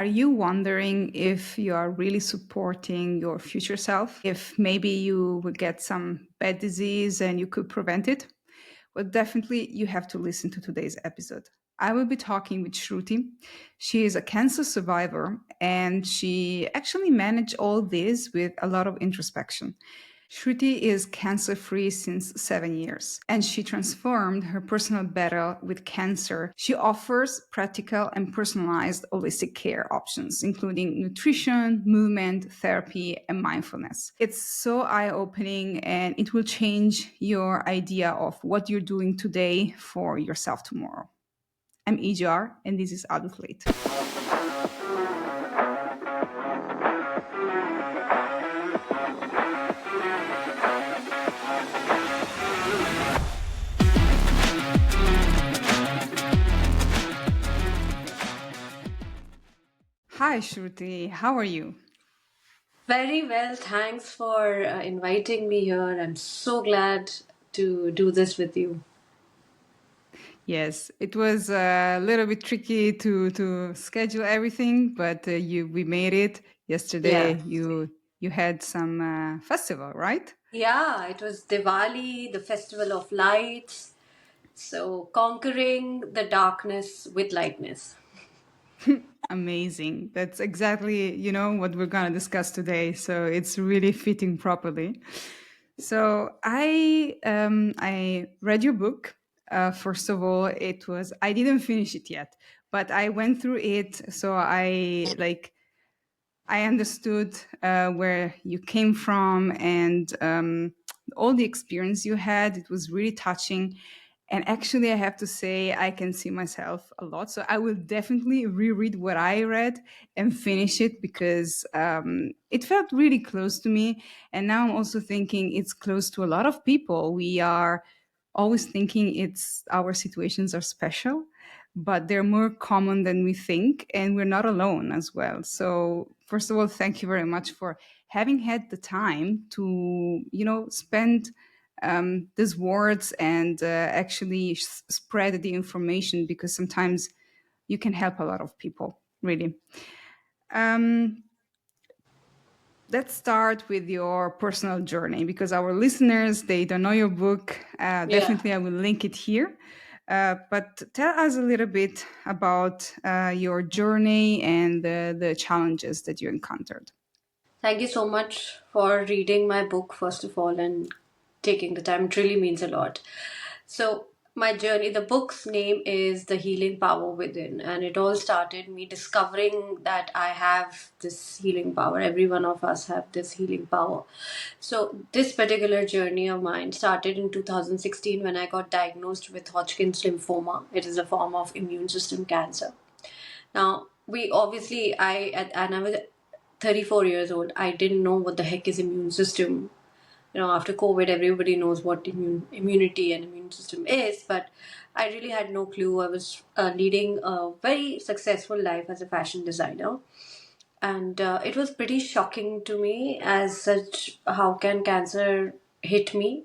Are you wondering if you are really supporting your future self? If maybe you would get some bad disease and you could prevent it? Well, definitely you have to listen to today's episode. I will be talking with Shruti. She is a cancer survivor and she actually managed all this with a lot of introspection. Shruti is cancer free since 7 years and she transformed her personal battle with cancer. She offers practical and personalized holistic care options, including nutrition, movement, therapy, and mindfulness. It's so eye opening and it will change your idea of what you're doing today for yourself tomorrow. I'm Ijar and this is Aduthlete. Hi, Shruti. How are you? Very well. Thanks for inviting me here. I'm so glad to do this with you. Yes, it was a little bit tricky to schedule everything, but you we made it Yeah. yesterday. You had some festival, right? Yeah, it was Diwali, the festival of lights. So, conquering the darkness with lightness. Amazing. That's exactly, what we're going to discuss today. So it's really fitting properly. So I read your book. First of all, I didn't finish it yet, but I went through it. So I understood where you came from and all the experience you had. It was really touching. And actually, I have to say, I can see myself a lot. So I will definitely reread what I read and finish it because it felt really close to me. And now I'm also thinking it's close to a lot of people. We are always thinking it's our situations are special, but they're more common than we think, and we're not alone as well. So first of all, thank you very much for having had the time to spend these words and actually spread the information, because sometimes you can help a lot of people, really. um, let's start with your personal journey, because our listeners, they don't know your book. Yeah. Definitely I will link it here. But tell us a little bit about your journey and the challenges that you encountered. Thank you so much for reading my book, first of all, and taking the time. It really means a lot. So, my journey, the book's name is The Healing Power Within, and it all started me discovering that I have this healing power. Every one of us have this healing power. So, this particular journey of mine started in 2016 when I got diagnosed with Hodgkin's lymphoma. It is a form of immune system cancer. Now, we obviously, and I was 34 years old. I didn't know what the heck is immune system. After COVID, everybody knows what immunity and immune system is, but I really had no clue. I was leading a very successful life as a fashion designer, and it was pretty shocking to me as such. How can cancer hit me?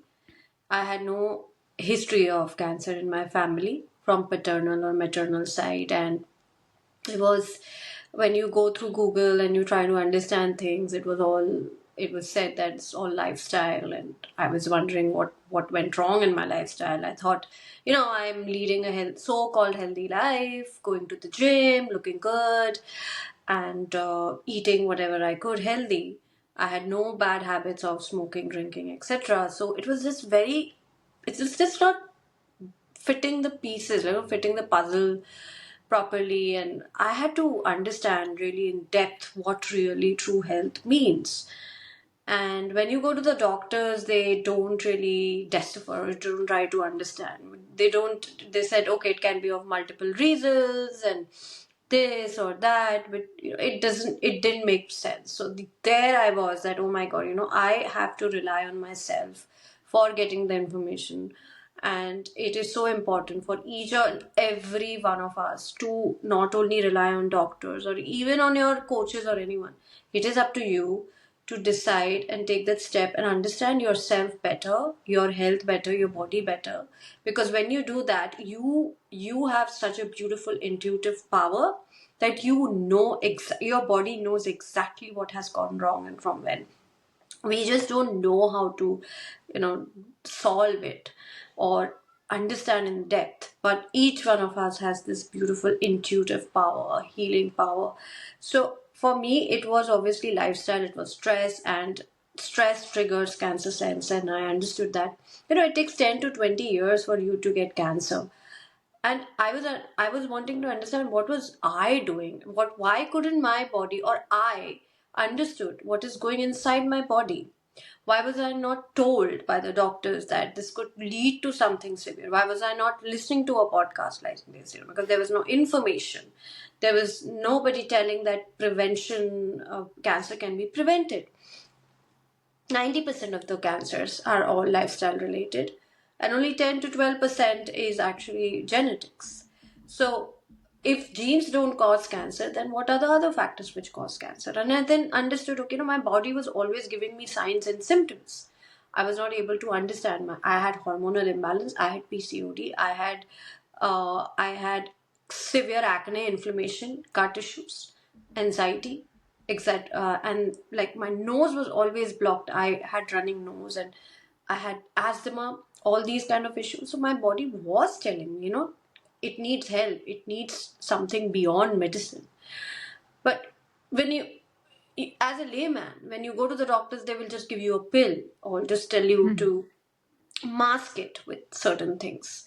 I had no history of cancer in my family from paternal or maternal side, and it was when you go through Google and you try to understand things, it was said that it's all lifestyle, and I was wondering what went wrong in my lifestyle. I thought, I'm leading a so-called healthy life, going to the gym, looking good, and eating whatever I could healthy. I had no bad habits of smoking, drinking, etc. So it was just not fitting the pieces, fitting the puzzle properly. And I had to understand really in depth what really true health means. And when you go to the doctors, they don't really decipher it, don't try to understand. They said, okay, it can be of multiple reasons and this or that, but it didn't make sense. So there I was that, oh my God, I have to rely on myself for getting the information. And it is so important for each and every one of us to not only rely on doctors or even on your coaches or anyone. It is up to you to decide and take that step and understand yourself better, your health better, your body better. Because when you do that, you have such a beautiful intuitive power that you know your body knows exactly what has gone wrong and from when. We just don't know how to, you know, solve it or understand in depth, but each one of us has this beautiful intuitive power, healing power. So for me it was obviously lifestyle, it was stress, and stress triggers cancer cells, and I understood that, you know, it takes 10 to 20 years for you to get cancer. And I was wanting to understand what was I doing, why couldn't my body, or I understood what is going inside my body. Why was I not told by the doctors that this could lead to something severe? Why was I not listening to a podcast like this? You know, because there was no information. There was nobody telling that prevention of cancer can be prevented. 90% of the cancers are all lifestyle related, and only 10 to 12% is actually genetics. So if genes don't cause cancer, then what are the other factors which cause cancer? And I then understood, okay, my body was always giving me signs and symptoms. I was not able to understand. I had hormonal imbalance, I had PCOD, I had severe acne, inflammation, gut issues, anxiety, etc. And like my nose was always blocked. I had running nose, and I had asthma, all these kind of issues. So my body was telling me, it needs help. It needs something beyond medicine. But when as a layman, when you go to the doctors, they will just give you a pill or just tell you to mask it with certain things.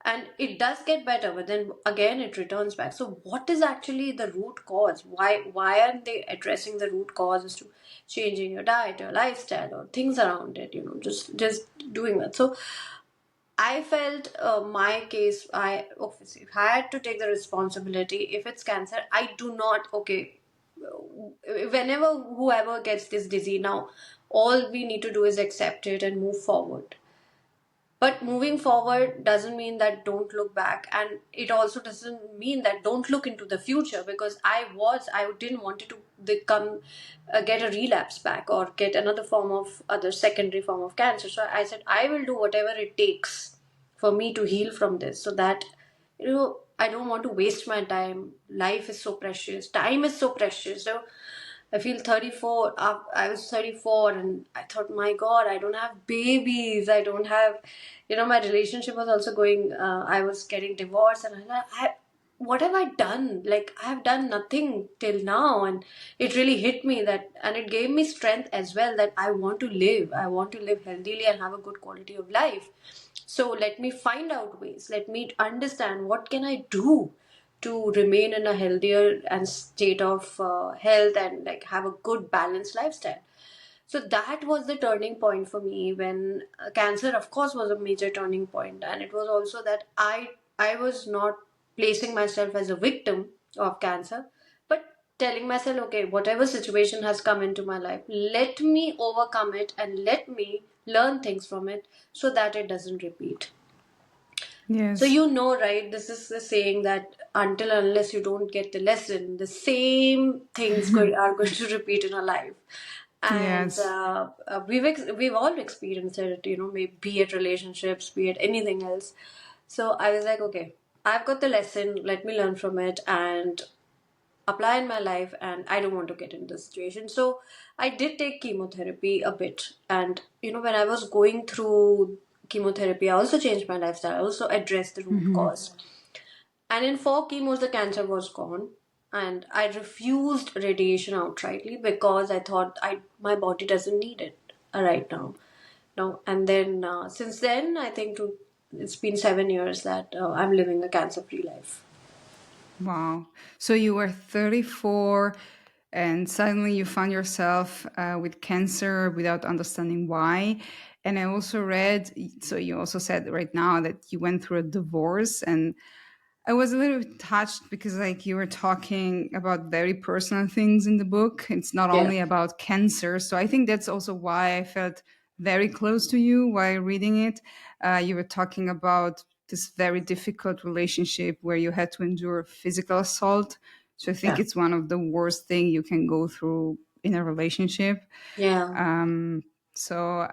And it does get better, but then again it returns back. So what is actually the root cause? Why aren't they addressing the root causes to changing your diet, your lifestyle, or things around it? Just doing that. So I felt my case. I obviously if I had to take the responsibility. If it's cancer, I do not. Okay, whenever whoever gets this disease now, all we need to do is accept it and move forward. But moving forward doesn't mean that don't look back, and it also doesn't mean that don't look into the future, because I didn't want it to become get a relapse back or get another form of other secondary form of cancer. So I said I will do whatever it takes for me to heal from this, so that I don't want to waste my time. Life is so precious, time is so precious. So I feel 34. I was 34 and I thought, my God, I don't have babies. I don't have, my relationship was also going, I was getting divorced, and what have I done? Like, I have done nothing till now. And it really hit me that, and it gave me strength as well, that I want to live. I want to live healthily and have a good quality of life. So let me find out ways. Let me understand what can I do to remain in a healthier and state of health, and like have a good balanced lifestyle. So that was the turning point for me, when cancer of course was a major turning point. And it was also that I was not placing myself as a victim of cancer, but telling myself, okay, whatever situation has come into my life, let me overcome it and let me learn things from it so that it doesn't repeat. So Yes. right? This is the saying that until unless you don't get the lesson, the same things are going to repeat in our life. And Yes. we've all experienced it, maybe be it relationships, be it anything else. So I was like, okay, I've got the lesson. Let me learn from it and apply in my life, and I don't want to get into this situation. So I did take chemotherapy a bit, and when I was going through chemotherapy, I also changed my lifestyle. I also addressed the root cause. And in 4 chemos, the cancer was gone, and I refused radiation outrightly because I thought my body doesn't need it right now. No, and then since then, I think it's been 7 years that I'm living a cancer-free life. Wow. So you were 34 and suddenly you found yourself with cancer without understanding why. And I also read, so you also said right now that you went through a divorce, and I was a little bit touched because like you were talking about very personal things in the book. It's not Yeah. only about cancer. So I think that's also why I felt very close to you while reading it. You were talking about this very difficult relationship where you had to endure physical assault. So I think Yeah. it's one of the worst thing you can go through in a relationship. Yeah. So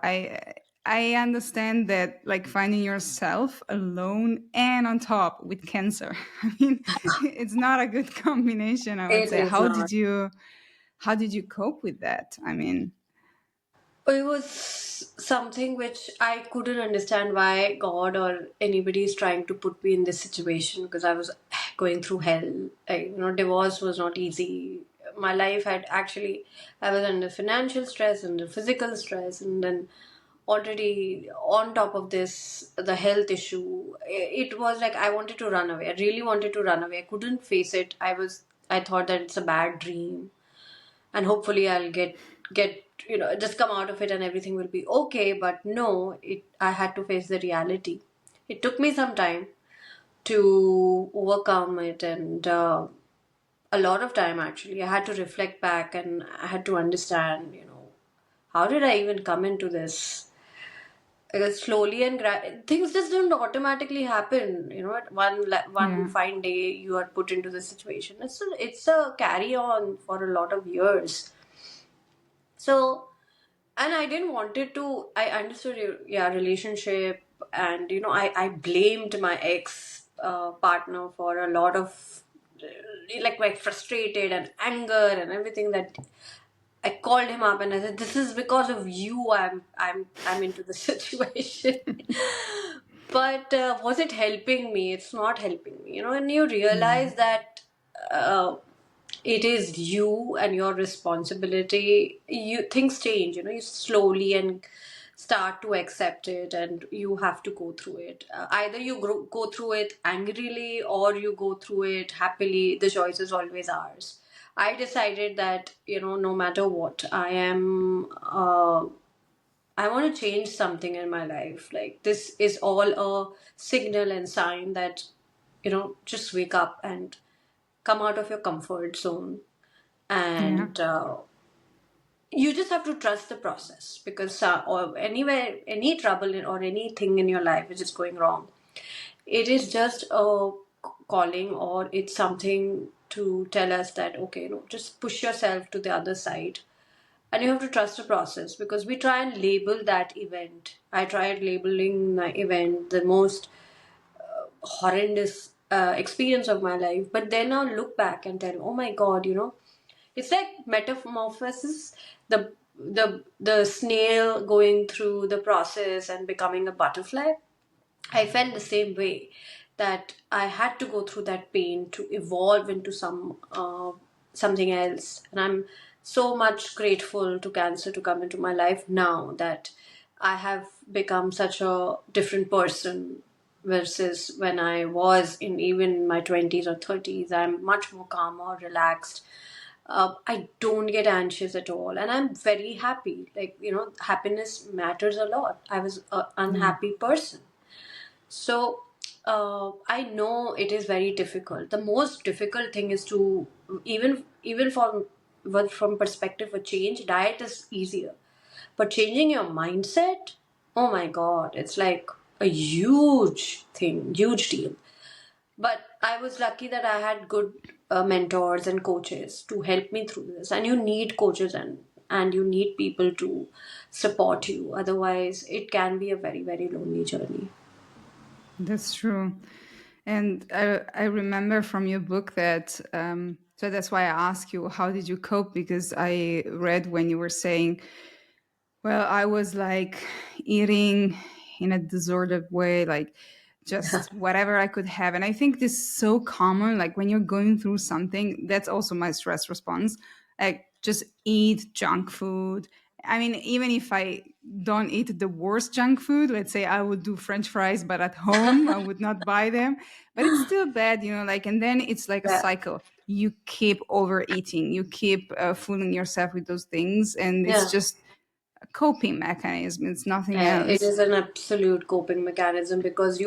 I understand that, like, finding yourself alone and on top with cancer. I mean, it's not a good combination, I would It say. is not. How did you cope with that? I mean, It was something which I couldn't understand why God or anybody is trying to put me in this situation because I was going through hell. Divorce was not easy. My life had actually, I was under financial stress, under physical stress, and then already on top of this, the health issue. It was like I wanted to run away. I really wanted to run away. I couldn't face it. I thought that it's a bad dream and hopefully I'll get just come out of it and everything will be okay. But no, it I had to face the reality. It took me some time to overcome it, and a lot of time actually. I had to reflect back and I had to understand, how did I even come into this? Because slowly and things just don't automatically happen. At one yeah, fine day you are put into the situation. It's a carry on for a lot of years. So, and I didn't want it to. I understood yeah, relationship, and I blamed my ex partner for a lot of like frustrated and anger and everything. That I called him up and I said, "This is because of you. I'm into the situation." But was it helping me? It's not helping me, and you yeah, realize that uh, it is you and your responsibility. You things change, you slowly and start to accept it, and you have to go through it. Either you go through it angrily or you go through it happily. The choice is always ours. I decided that no matter what, I want to change something in my life. Like this is all a signal and sign that just wake up and come out of your comfort zone, yeah, and you just have to trust the process because or anywhere any trouble or anything in your life which is going wrong, it is just a calling, or it's something to tell us that okay, just push yourself to the other side, and you have to trust the process because we try and label that event. I tried labeling my event the most horrendous experience of my life, but then I'll look back and tell, oh my god, it's like metamorphosis, the snail going through the process and becoming a butterfly. I felt the same way, that I had to go through that pain to evolve into something else. And I'm so much grateful to cancer to come into my life now that I have become such a different person versus when I was in even my 20s or 30s. I'm much more calmer, relaxed. I don't get anxious at all, and I'm very happy. Like, happiness matters a lot. I was an yeah, unhappy person, so I know it is very difficult. The most difficult thing is to even from perspective of change, diet is easier, but changing your mindset, oh my god, it's like a huge thing, huge deal. But I was lucky that I had good mentors and coaches to help me through this. And you need coaches and you need people to support you. Otherwise, it can be a very, very lonely journey. that's true. And I remember from your book that, so that's why I asked you, how did you cope? Because I read when you were saying, well, I was like eating in a disordered way, like just whatever I could have. And I think this is so common. Like when you're going through something, that's also my stress response. Like just eat junk food. I mean, even if I don't eat the worst junk food, let's say I would do French fries, but at home, I would not buy them. But it's still bad, like, and then it's like a Yeah. cycle. You keep overeating, you keep fooling yourself with those things. And it's Yeah. just a coping mechanism. It's nothing It else. is an absolute coping mechanism because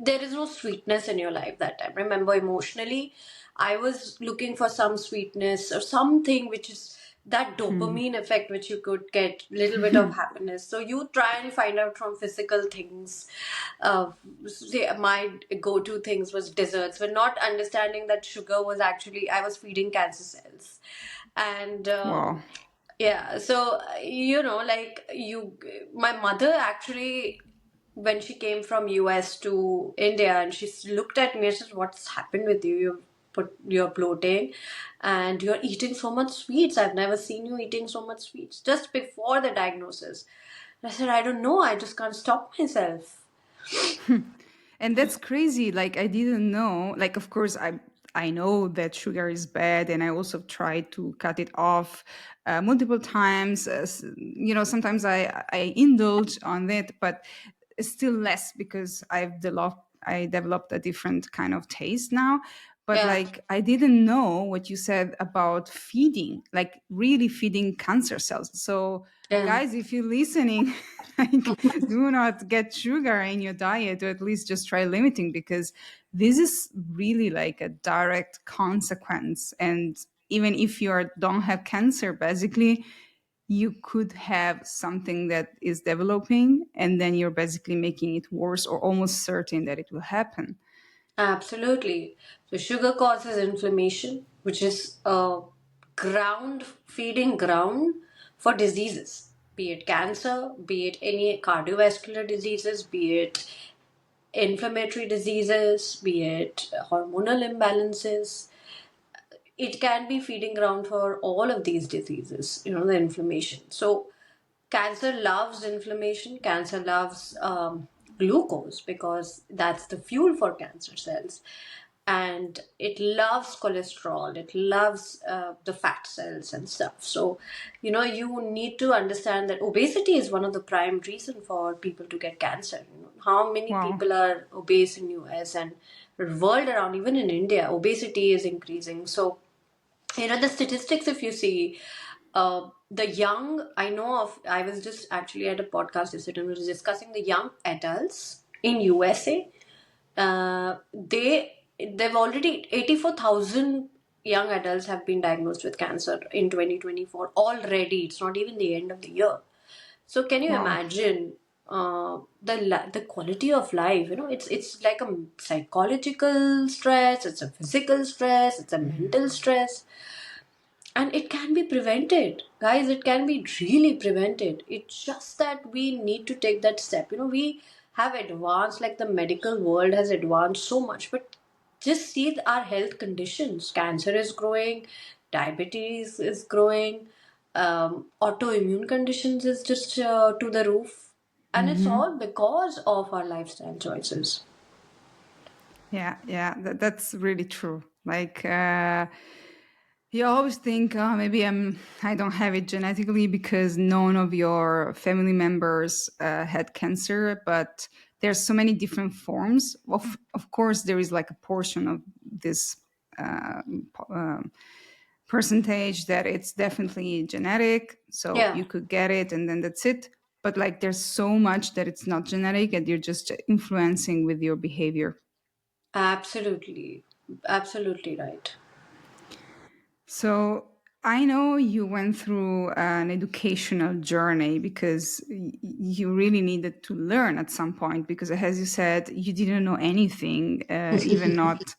there is no sweetness in your life that time. Remember, emotionally, I was looking for some sweetness or something which is that Hmm. dopamine effect which you could get, little bit of happiness. So you try and find out from physical things. Say my go-to things was desserts, but not understanding that sugar was actually I was feeding cancer cells, and Wow. Yeah, so like my mother actually, when she came from US to India, and looked at me and said, "What's happened with you? You're bloating, and you're eating so much sweets. I've never seen you eating so much sweets." Just before the diagnosis, and I said, "I don't know. I just can't stop myself." And that's crazy. Like I didn't know. Like of course I know that sugar is bad, and I also tried to cut it off multiple times. Sometimes I indulge on it, but still less because I developed a different kind of taste now. But Yeah, like I didn't know what you said about feeding, like really feeding cancer cells. So yeah. guys, if you're listening, like do not get sugar in your diet, or at least just try limiting, because this is really like a direct consequence. And even if don't have cancer, basically you could have something that is developing, and then you're basically making it worse, or almost certain that it will happen. Absolutely. So sugar causes inflammation, which is a feeding ground for diseases, be it cancer, be it any cardiovascular diseases, be it inflammatory diseases, be it hormonal imbalances. It can be feeding ground for all of these diseases, the inflammation. So cancer loves inflammation. Cancer loves glucose because that's the fuel for cancer cells. And it loves cholesterol. It loves the fat cells and stuff. So, you need to understand that obesity is one of the prime reason for people to get cancer. How many Wow. people are obese in US and world around, even in India, obesity is increasing. So, the statistics, if you see, the young, I know of, I was just actually at a podcast yesterday and we was discussing the young adults in USA. They've already 84,000 young adults have been diagnosed with cancer in 2024 already. It's not even the end of the year. So can you Wow. imagine the quality of life? It's like a psychological stress, it's a physical stress, it's a mental stress, and it can be prevented, guys. It can be really prevented. It's just that we need to take that step. We have advanced, like the medical world has advanced so much, but just see our health conditions. Cancer is growing, diabetes is growing, autoimmune conditions is just to the roof, and it's Hmm. all because of our lifestyle choices. Yeah, yeah, that's really true. Like you always think, oh, maybe I don't have it genetically because none of your family members had cancer, but there's so many different forms. Of course, there is like a portion of this percentage that it's definitely genetic, so Yeah. you could get it, and then that's it. But like, there's so much that it's not genetic, and you're just influencing with your behavior. Absolutely. Absolutely right. So I know you went through an educational journey because you really needed to learn at some point. Because, as you said, you didn't know anything, even not.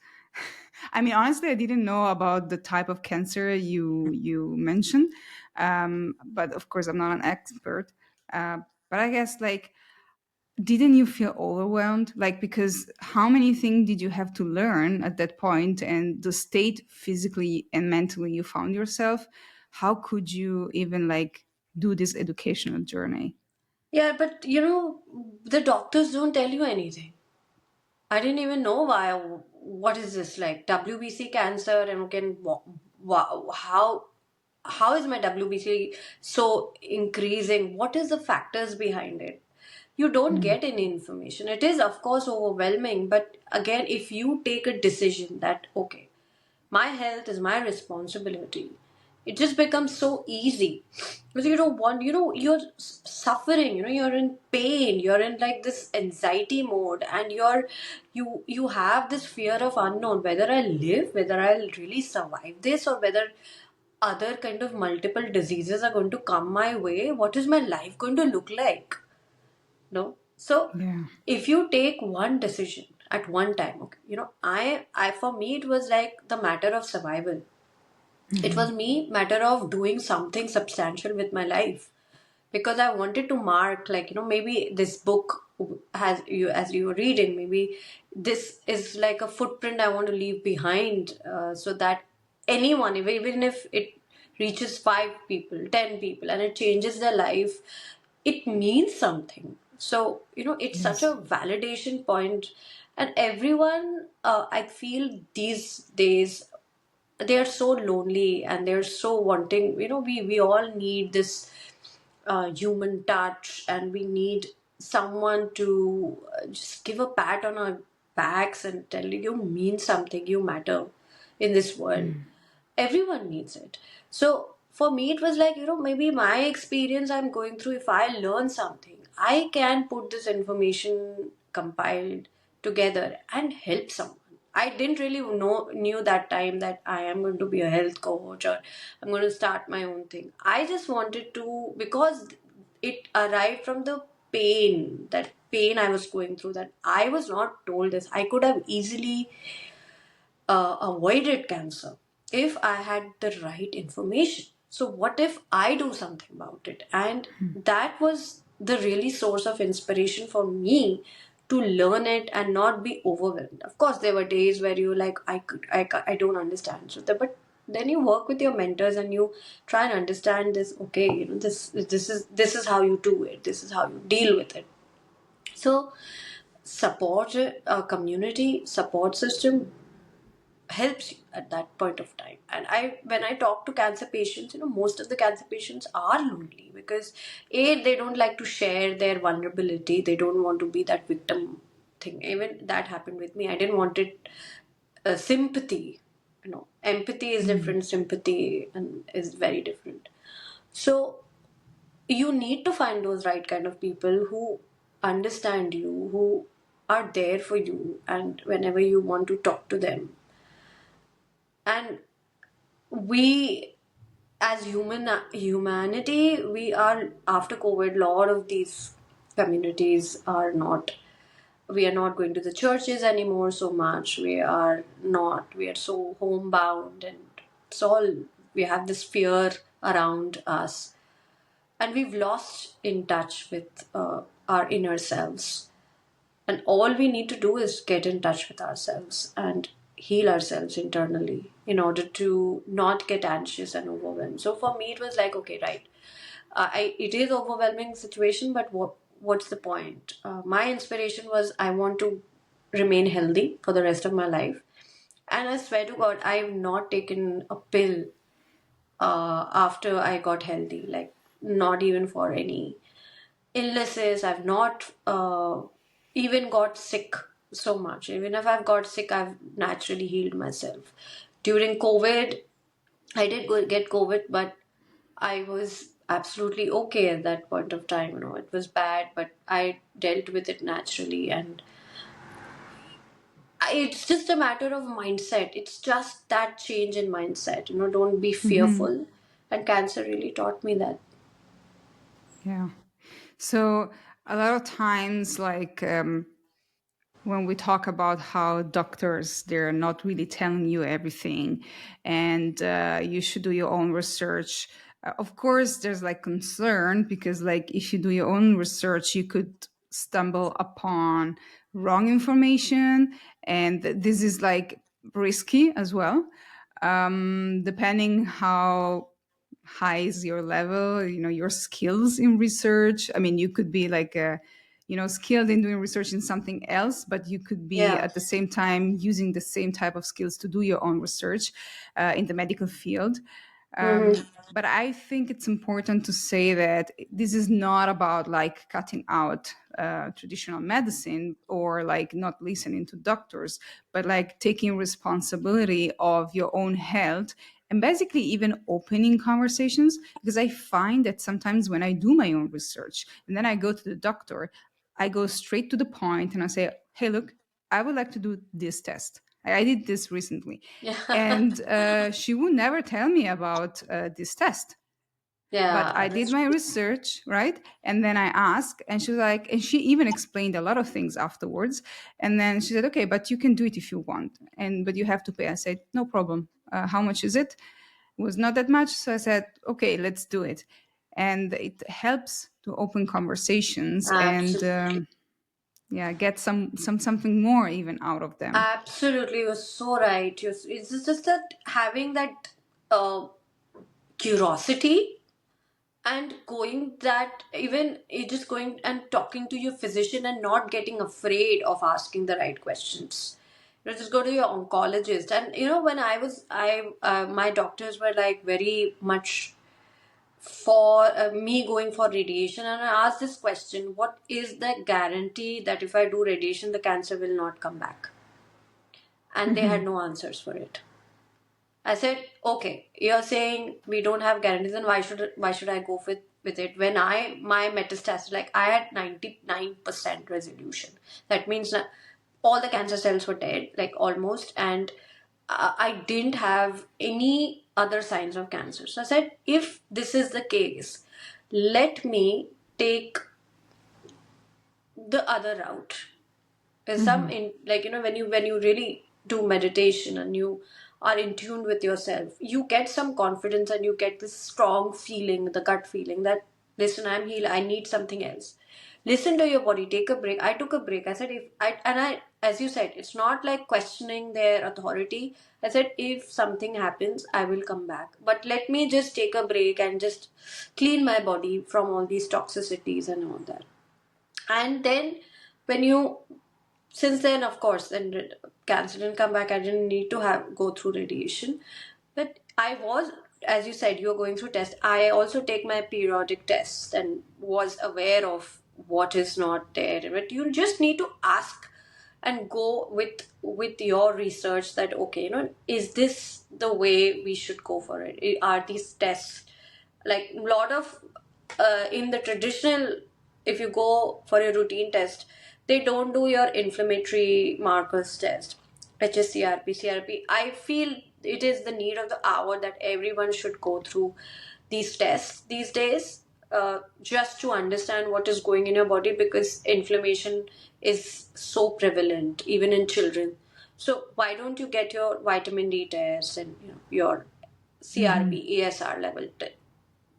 I mean, honestly, I didn't know about the type of cancer you mentioned, but of course, I'm not an expert. Uh, but I guess like, didn't you feel overwhelmed, like, because how many things did you have to learn at that point, and the state physically and mentally you found yourself, how could you even like do this educational journey? Yeah, but the doctors don't tell you anything. I didn't even know why. What is this, like WBC cancer? And how is my WBC so increasing? What is the factors behind it? You don't Mm. get any information. It is, of course, overwhelming. But again, if you take a decision that, okay, my health is my responsibility, it just becomes so easy. Because you don't want, you're suffering, you're in pain, you're in like this anxiety mode, and you have this fear of unknown, whether I'll live, whether I'll really survive this, or whether other kind of multiple diseases are going to come my way. What is my life going to look like? No. So Yeah. if you take one decision at one time, okay, I for me it was like the matter of survival. It was me matter of doing something substantial with my life, because I wanted to mark, like, maybe this book has you, as you were reading, maybe this is like a footprint I want to leave behind, so that anyone, even if it reaches 5 people, 10 people, and it changes their life, it means something. So, it's such Yes. a validation point. And everyone, I feel these days, they are so lonely and they're so wanting, we all need this human touch, and we need someone to just give a pat on our backs and tell you mean something, you matter in this world. Everyone needs it. So for me, it was like, maybe my experience I'm going through, if I learn something, I can put this information compiled together and help someone. I didn't really knew that time that I am going to be a health coach, or I'm going to start my own thing. I just wanted to, because it arrived from the pain, that pain I was going through, that I was not told this. I could have easily avoided cancer if I had the right information. So, what if I do something about it? And that was the really source of inspiration for me to learn it and not be overwhelmed. Of course, there were days where you like, I don't understand. So, but then you work with your mentors and you try and understand this. Okay, this is how you do it. This is how you deal with it. So, support a community support system helps you at that point of time. And when I talk to cancer patients, most of the cancer patients are lonely, because they don't like to share their vulnerability, they don't want to be that victim thing. Even that happened with me. I didn't want it. Sympathy, empathy is different, sympathy and is very different. So you need to find those right kind of people who understand you, who are there for you, and whenever you want to talk to them. And we, as humanity, we are, after COVID, a lot of these communities are not, we are not going to the churches anymore so much. We are so homebound, and it's all, we have this fear around us, and we've lost in touch with our inner selves. And all we need to do is get in touch with ourselves and heal ourselves internally in order to not get anxious and overwhelmed. So for me, it was like, okay, right. It is overwhelming situation, but what's the point? My inspiration was, I want to remain healthy for the rest of my life. And I swear to God, I've not taken a pill after I got healthy, like not even for any illnesses. I've not even got sick so much. Even if I've got sick, I've naturally healed myself. During COVID, I did get COVID, but I was absolutely okay at that point of time. It was bad, but I dealt with it naturally. And it's just a matter of mindset. It's just that change in mindset. Don't be fearful. And cancer really taught me that. Yeah. So a lot of times, like when we talk about how doctors, they're not really telling you everything, and you should do your own research. Of course, there's like concern, because like if you do your own research, you could stumble upon wrong information, and this is like risky as well, depending how high is your level, your skills in research. I mean, you could be like skilled in doing research in something else, but you could be Yeah. at the same time using the same type of skills to do your own research in the medical field. Hmm. But I think it's important to say that this is not about like cutting out traditional medicine, or like not listening to doctors, but like taking responsibility of your own health, and basically even opening conversations. Because I find that sometimes when I do my own research and then I go to the doctor, I go straight to the point and I say, hey, look, I would like to do this test. I did this recently. Yeah. And she would never tell me about this test. But Yeah, I did that's my true. research, right? And then I asked, and she was like, and she even explained a lot of things afterwards. And then she said, okay, but you can do it if you want. But you have to pay. I said, no problem. How much is it? was not that much. So I said, okay, let's do it. And it helps to open conversations and Absolutely. yeah, get something more even out of them. Absolutely, you're so right. It's just that having that uh, curiosity and going that even just going and talking to your physician and not getting afraid of asking the right questions. Just go to your oncologist. And when I my doctors were like very much for me going for radiation, and I asked this question: what is the guarantee that if I do radiation the cancer will not come back? And they had no answers for it. I said, okay, you're saying we don't have guarantees, then why should I go with it when my metastasis, like I had 99% resolution. That means that all the cancer cells were dead, like almost, and I didn't have any other signs of cancer. So I said, if this is the case, let me take the other route. There's some in, like, when you really do meditation and you are in tune with yourself, you get some confidence and you get this strong feeling, the gut feeling that, listen, I'm healed, I need something else. Listen to your body, take a break. I took a break. I said, if I and I as you said, it's not like questioning their authority. I said, if something happens, I will come back, but let me just take a break and just clean my body from all these toxicities and all that. And then when you since then, of course, then cancer didn't come back. I didn't need to have go through radiation, but I was, as you said, you were going through tests. I also take my periodic tests and was aware of what is not there. But you just need to ask and go with your research that, okay, is this the way we should go for it? Are these tests like a lot of in the traditional, if you go for a routine test, they don't do your inflammatory markers test, hscrp, crp. I feel it is the need of the hour that everyone should go through these tests these days, just to understand what is going in your body, because inflammation is so prevalent even in children. So why don't you get your vitamin D test and your crp asr level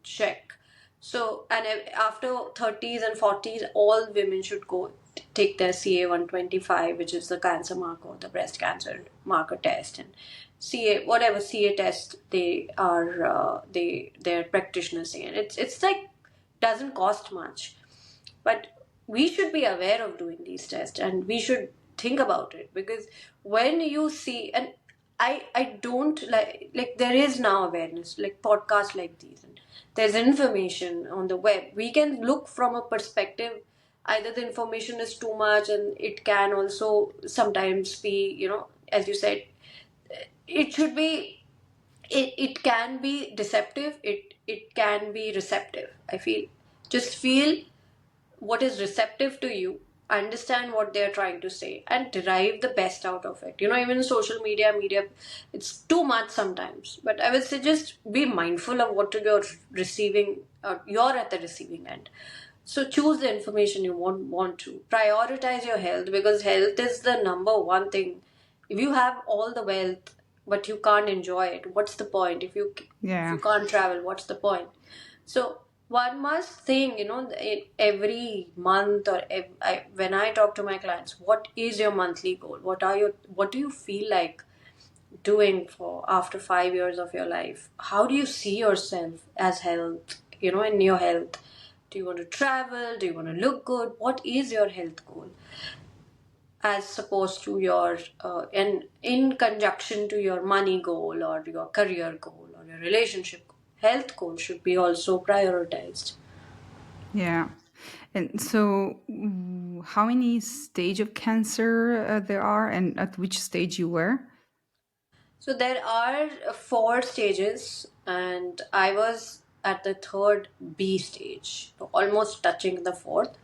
check. So, and after 30s and 40s, all women should go take their CA 125, which is the cancer marker, the breast cancer marker test, and CA, whatever CA test they are, their practitioners say. And it's like, doesn't cost much, but we should be aware of doing these tests and we should think about it, because when you see, and I don't like there is now awareness, like podcasts like these, and there's information on the web. We can look from a perspective, either the information is too much and it can also sometimes be, as you said, it should be, it can be deceptive, it can be receptive. I feel, just feel what is receptive to you, understand what they're trying to say, and derive the best out of it. Even social media, it's too much sometimes. But I would say just be mindful of what you're receiving, or you're at the receiving end. So choose the information you want to. Prioritize your health, because health is the number one thing. If you have all the wealth but you can't enjoy it, what's the point? If you Yeah. can't travel, what's the point? So one must think, every month, or when I talk to my clients, what is your monthly goal? What do you feel like doing for after 5 years of your life? How do you see yourself as health, in your health? Do you want to travel? Do you want to look good? What is your health goal? As opposed to your, and in conjunction to your money goal or your career goal or your relationship goal, health goal should be also prioritized. Yeah. And so, how many stage of cancer there are, and at which stage you were? So there are four stages, and I was at the third B stage, so almost touching the fourth.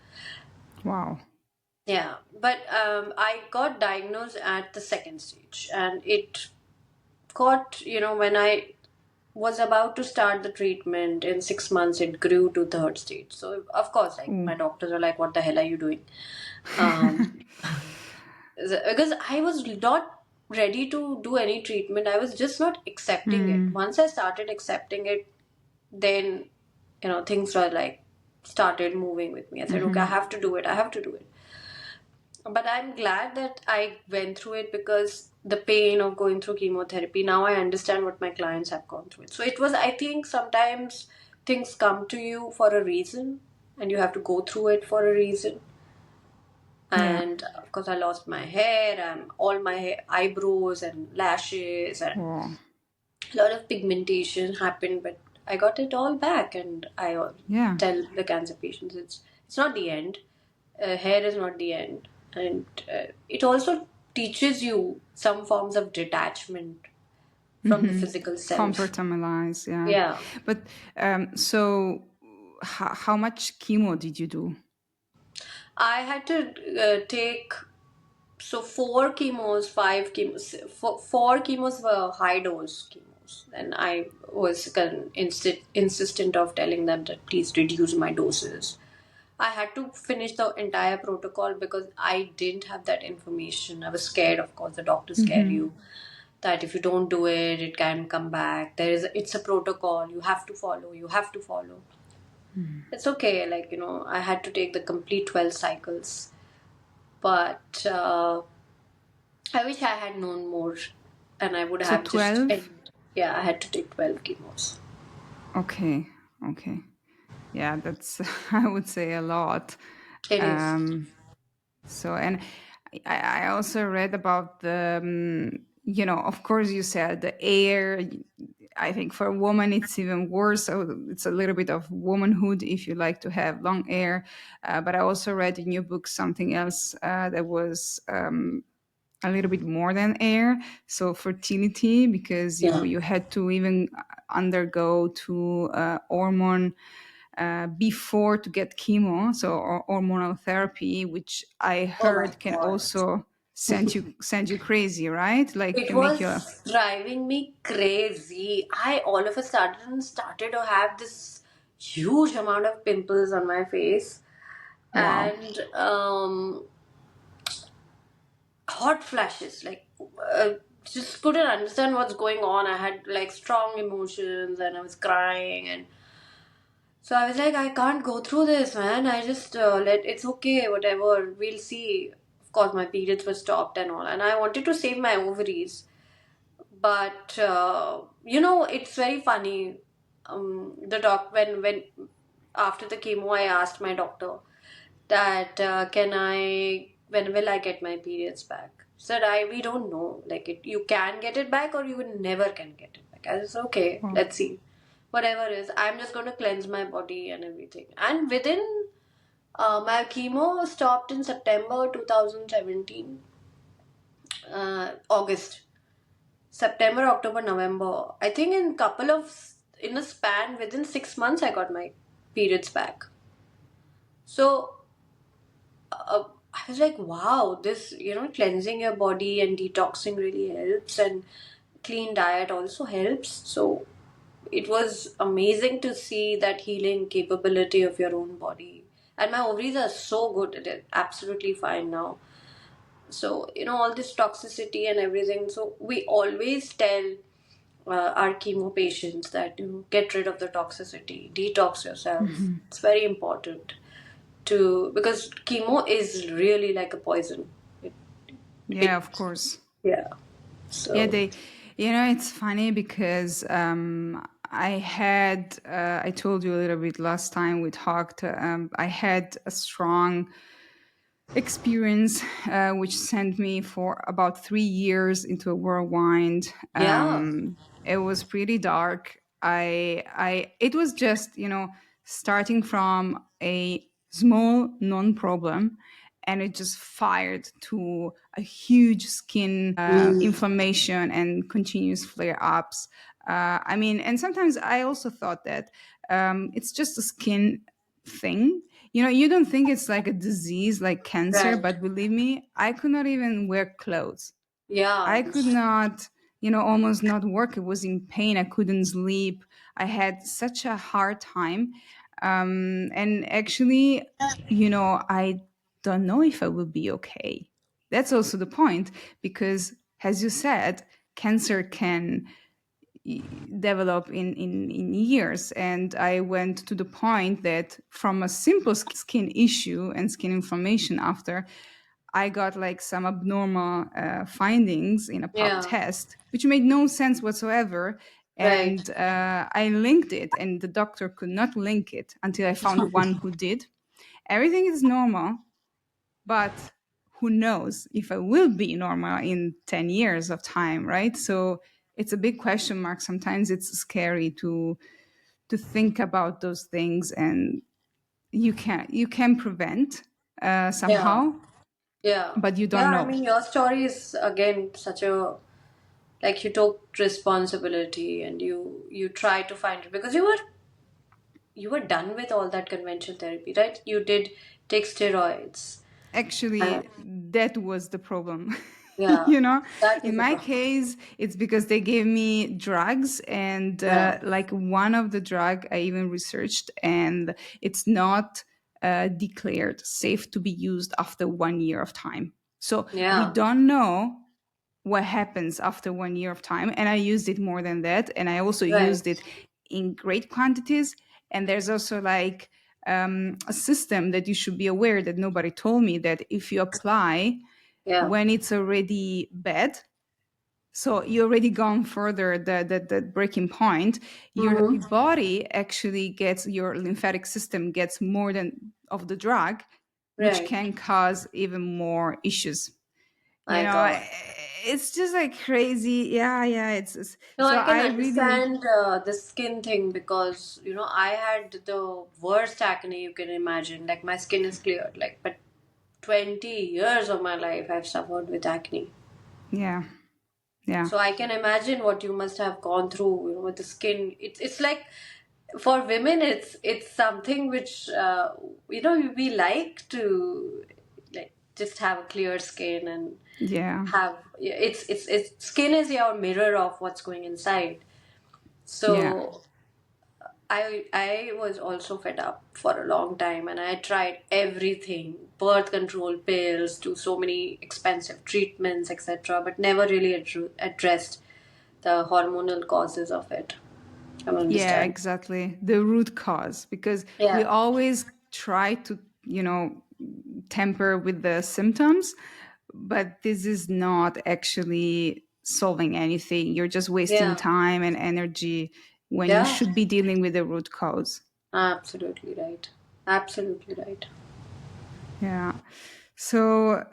Wow. Yeah, but I got diagnosed at the second stage, and it got, when I was about to start the treatment, in 6 months it grew to third stage. So of course, like, Ooh. my doctors are like, "What the hell are you doing?" Um, because I was not. ready to do any treatment. I was just not accepting it. Once I started accepting it, then things were like started moving with me. I said, okay, I have to do it. I have to do it. But I'm glad that I went through it, because the pain of going through chemotherapy, now I understand what my clients have gone through it. So it was, I think sometimes things come to you for a reason, and you have to go through it for a reason. Yeah. And of course, I lost my hair, and all my eyebrows and lashes, and Oh, a lot of pigmentation happened. But I got it all back, and I yeah. tell the cancer patients it's not the end. Hair is not the end, and it also teaches you some forms of detachment from the physical self. Compartmentalize, yeah. Yeah, But so, how much chemo did you do? I had to take. So four chemos, five chemos, four chemos were high dose chemos, and I was insistent of telling them that please reduce my doses. I had to finish the entire protocol because I didn't have that information. I was scared, of course. The doctors scare you that if you don't do it, it can come back. It's a protocol. You have to follow. You have to follow. It's okay. Like I had to take the complete 12 cycles, but. I wish I had known more, and I would So have just 12? ended. Yeah, I had to take 12 chemos. Okay, okay. Yeah, that's, I would say, a lot. It is. Um, So, and I also read about the, of course, you said the air. I think for a woman, it's even worse. So it's a little bit of womanhood if you like to have long hair. But I also read in your book something else that was a little bit more than air. So fertility, because you Yeah. you had to even undergo to hormone before to get chemo, so hormonal therapy, which I Oh my heard can god. also send you crazy, right? Like It can make you. was driving me crazy. I all of a sudden started to have this huge amount of pimples on my face, Wow. and hot flashes. Like, just couldn't understand what's going on. I had like strong emotions, and I was crying, and so I was like, I can't go through this, man. I just it's okay, whatever. We'll see. Of course, my periods were stopped and all, and I wanted to save my ovaries, but it's very funny. The doc when after the chemo, I asked my doctor that can I when will I get my periods back? Said I we don't know. Like you can get it back or you will never can get it back. I said okay, Wow. let's see. Whatever is, I'm just going to cleanse my body and everything. And within my chemo stopped in September 2017, August, September, October, November. I think in a span within 6 months, I got my periods back. So I was like, wow, this, cleansing your body and detoxing really helps, and clean diet also helps. So it was amazing to see that healing capability of your own body. And my ovaries are so good, they're absolutely fine now. So, all this toxicity and everything. So, we always tell our chemo patients that, get rid of the toxicity, detox yourself. It's very important because chemo is really like a poison. It, Yeah, it of course. yeah. Yeah, So, it's funny because I told you a little bit last time we talked, I had a strong experience which sent me for about 3 years into a whirlwind. yeah. It was pretty dark. It was just, starting from a small non-problem, and it just fired to a huge skin Mm, inflammation and continuous flare-ups. I mean, and sometimes I also thought that it's just a skin thing. You don't think it's like a disease like cancer, right. but believe me, I could not even wear clothes. Yeah. I could not, almost not work. I was in pain. I couldn't sleep. I had such a hard time. And actually, I don't know if I will be okay. That's also the point, because as you said, cancer can develop in years. And I went to the point that from a simple skin issue and skin inflammation after, I got like some abnormal findings in a pap Yeah. test, which made no sense whatsoever. Right. And I linked it, and the doctor could not link it until I found one who did. Everything is normal, but who knows if I will be normal in 10 years of time, right? So it's a big question mark. Sometimes it's scary to think about those things, and you can prevent Yeah. somehow, Yeah. but you Yeah, don't I know. mean, your story is again such a, like, you took responsibility and you try to find it because you were done with all that conventional therapy, right? You did take steroids. Uh, Actually, that was the problem. yeah, that In was the my problem. case, it's because they gave me drugs, and Yeah. like one of the drug I even researched, and it's not declared safe to be used after 1 year of time. So we Yeah. don't know what happens after 1 year of time. And I used it more than that. And I also used Right. it in great quantities. And there's also like a system that you should be aware that nobody told me, that if you apply Yeah. when it's already bad, so you already gone further the breaking point, your Mm-hmm. body actually gets, your lymphatic system gets more than of the drug, which Right. can cause even more issues. you My know God. I- it's just like crazy. Yeah, No, so I can I really, understand the skin thing because, I had the worst acne you can imagine. Like, my skin is cleared. Like, but 20 years of my life I've suffered with acne. yeah, yeah, So I can imagine what you must have gone through, with the skin. It's like, for women, it's something which, we like to, like, just have a clear skin and yeah, have, it's skin is your mirror of what's going inside. yeah, So I was also fed up for a long time, and I tried everything, birth control pills to so many expensive treatments, etc., but never really addressed the hormonal causes of it. I yeah, understand. exactly, the root cause, because we Yeah, always try to, temper with the symptoms, but this is not actually solving anything. You're just wasting yeah, time and energy when you yeah. should be dealing with the root cause. Absolutely right. Absolutely right. Yeah. So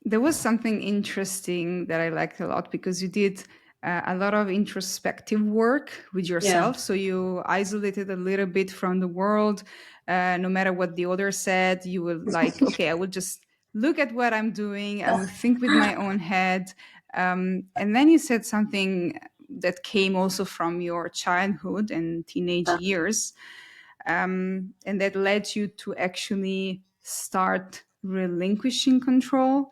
there was something interesting that I liked a lot, because you did a lot of introspective work with Yeah. yourself. So you isolated a little bit from the world. No matter what the other said, you will like, okay, I will just look at what I'm doing. I will think with my own head. And then you said something that came also from your childhood and teenage years, and that led you to actually start relinquishing control.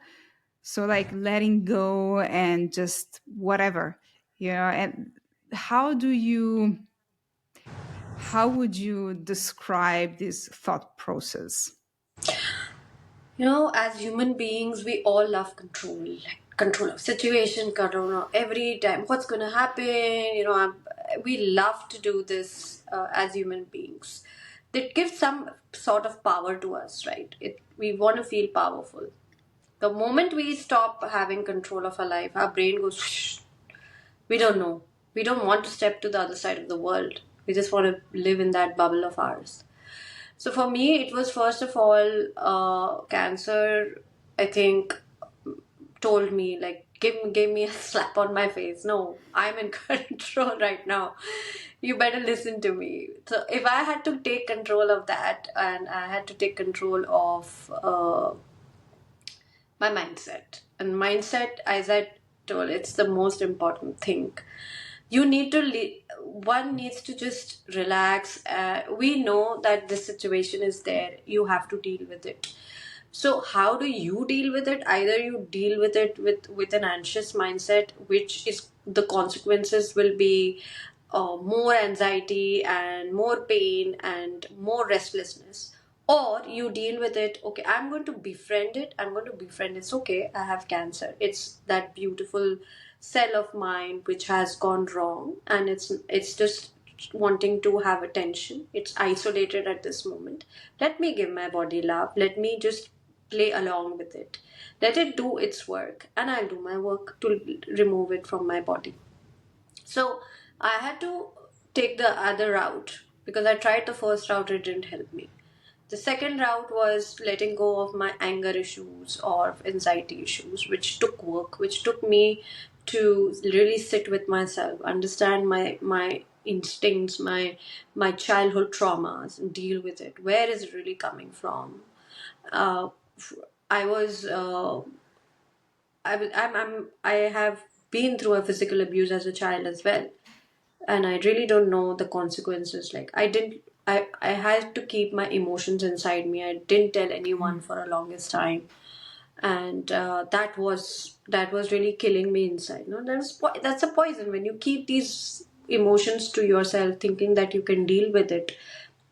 So like letting go and just whatever, and how do you how would you describe this thought process? As human beings, we all love control, like control of situation, control of every time what's going to happen. We love to do this as human beings. That gives some sort of power to us, right? We want to feel powerful. The moment we stop having control of our life, our brain goes, "Shh." We don't know. We don't want to step to the other side of the world. We just want to live in that bubble of ours. So for me, it was first of all, cancer. I think told me, like, give me a slap on my face. No, I'm in control right now. You better listen to me. So if I had to take control of that, and I had to take control of my mindset, and mindset, as I told, it's the most important thing. You need to one needs to just relax. We know that this situation is there, you have to deal with it. So how do you deal with it? Either you deal with it with an anxious mindset, which is, the consequences will be more anxiety and more pain and more restlessness, or you deal with it. Okay, I'm going to befriend it. I'm going to befriend it's okay, I have cancer. It's that beautiful cell of mine which has gone wrong, and it's just wanting to have attention. It's isolated at this moment. Let me give my body love. Let me just play along with it. Let it do its work, and I'll do my work to remove it from my body. So I had to take the other route, because I tried the first route, it didn't help me. The second route was letting go of my anger issues or anxiety issues, which took work, which took me to really sit with myself, understand my instincts, my childhood traumas, and deal with it. Where is it really coming from? Uh, I was I have been through a physical abuse as a child as well, and I really don't know the consequences. Like, I had to keep my emotions inside me. I didn't tell anyone for a longest time, and that was really killing me inside. No, that's a poison. When you keep these emotions to yourself, thinking that you can deal with it,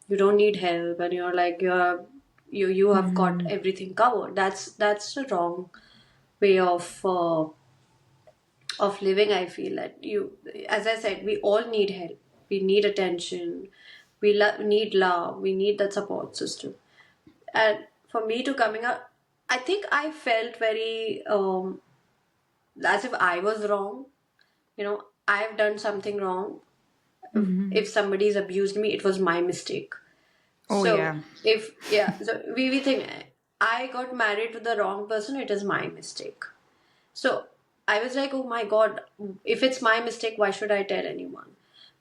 you don't need help, and you're like you have got Mhm. everything covered. That's the wrong way of living. I feel that, as I said, we all need help. We need attention. We need love. We need that support system. And for me to coming out, I think I felt very as if I was wrong. I've done something wrong. If somebody's abused me, it was my mistake. Oh So yeah. if yeah, so we think I got married to the wrong person, it is my mistake. So I was like, oh my God, if it's my mistake, why should I tell anyone?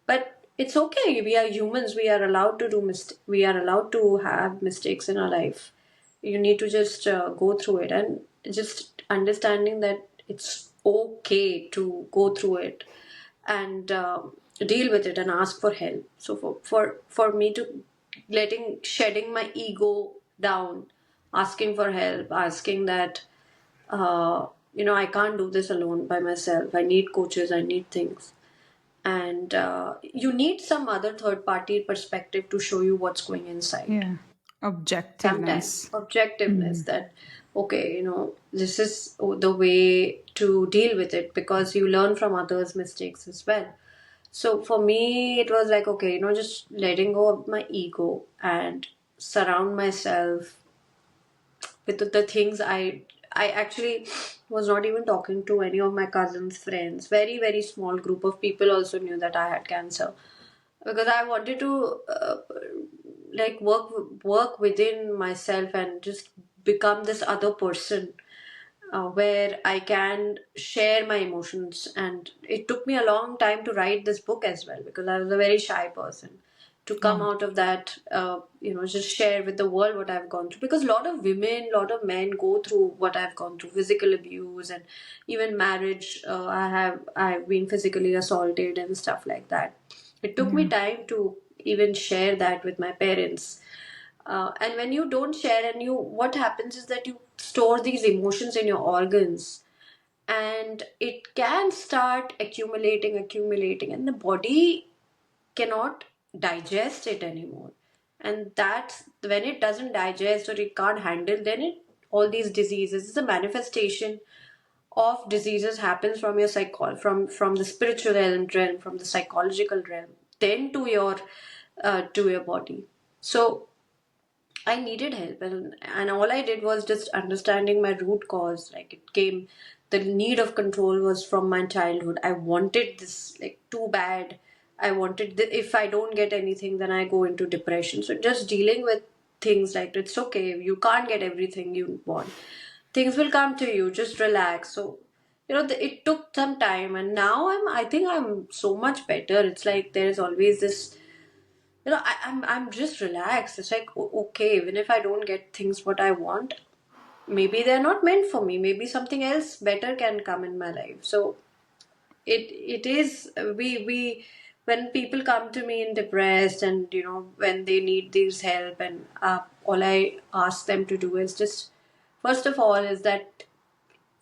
But it's okay. We are humans. We are allowed to do We are allowed to have mistakes in our life. You need to just go through it, and just understanding that it's okay to go through it, and deal with it and ask for help. So for me to shedding my ego down, asking for help, asking that I can't do this alone by myself. I need coaches, I need things. And you need some other third party perspective to show you what's going inside. Yeah. Sometimes Objectiveness. objectiveness, that, okay, this is the way to deal with it, because you learn from others' mistakes as well. So for me, it was like, okay, just letting go of my ego and surround myself with the things I actually was not even talking to any of my cousins, friends. Very, very small group of people also knew that I had cancer, because I wanted to like work within myself and just become this other person, where I can share my emotions. And it took me a long time to write this book as well, because I was a very shy person. To come Oh. out of that, just share with the world what I've gone through. Because a lot of women, a lot of men go through what I've gone through, physical abuse and even marriage. I've been physically assaulted and stuff like that. It took me Yeah. time to even share that with my parents. And when you don't share, and what happens is that you store these emotions in your organs, and it can start accumulating, and the body cannot digest it anymore. And that's when it doesn't digest, or it can't handle, then all these diseases is a manifestation of diseases happens from your from the spiritual realm, from the psychological realm, then to your body. So I needed help, and all I did was just understanding my root cause. Like, the need of control was from my childhood. I wanted this like too bad. I wanted if I don't get anything, then I go into depression. So just dealing with things like, it's okay. You can't get everything you want. Things will come to you. Just relax. So it took some time, and now I think I'm so much better. It's like there's always this, I'm just relaxed. It's like, okay, even if I don't get things what I want, maybe they're not meant for me. Maybe something else better can come in my life. So it is we when people come to me in depressed, and when they need this help, and all I ask them to do is just, first of all, is that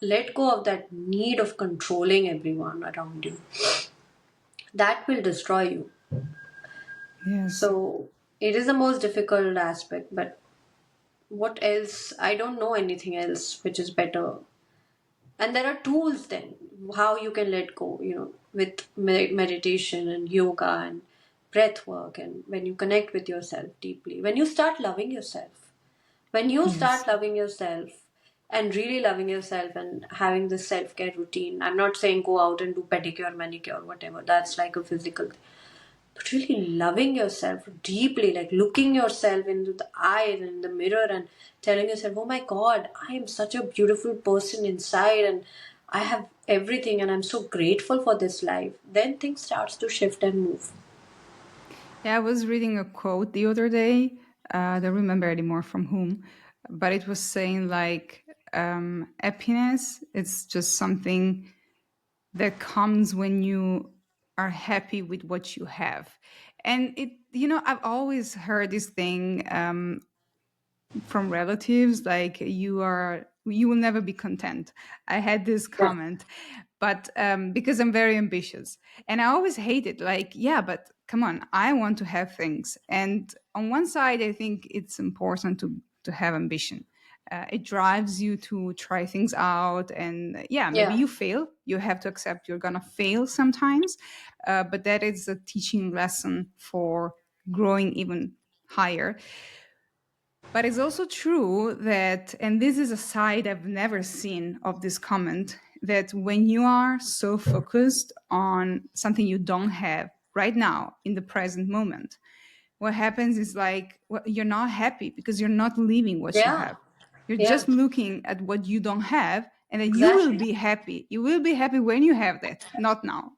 let go of that need of controlling everyone around you. That will destroy you. Yes. So it is the most difficult aspect, but what else? I don't know anything else which is better. And there are tools then how you can let go, with meditation and yoga and breath work, and when you connect with yourself deeply, when you start loving yourself, when you Yes. start loving yourself and really loving yourself and having this self-care routine. I'm not saying go out and do pedicure, manicure, whatever, that's like a physical, but really loving yourself deeply, like looking yourself into the eyes and in the mirror and telling yourself, oh my God, I am such a beautiful person inside and I have everything and I'm so grateful for this life. Then things starts to shift and move. Yeah, I was reading a quote the other day. I don't remember anymore from whom, but it was saying like happiness. It's just something that comes when you are happy with what you have, and I've always heard this thing from relatives like you will never be content. I had this Yeah. comment, but because I'm very ambitious and I always hate it, like, yeah, but come on, I want to have things. And on one side I think it's important to have ambition. It drives you to try things out, and yeah, maybe Yeah. you fail, you have to accept you're gonna fail sometimes, but that is a teaching lesson for growing even higher. But it's also true that, and this is a side I've never seen of this comment, that when you are so focused on something you don't have right now in the present moment, what happens is like, well, you're not happy because you're not living what you Yeah. have. You're Yeah. just looking at what you don't have, and then you will Exactly. be happy. You will be happy when you have that, not now.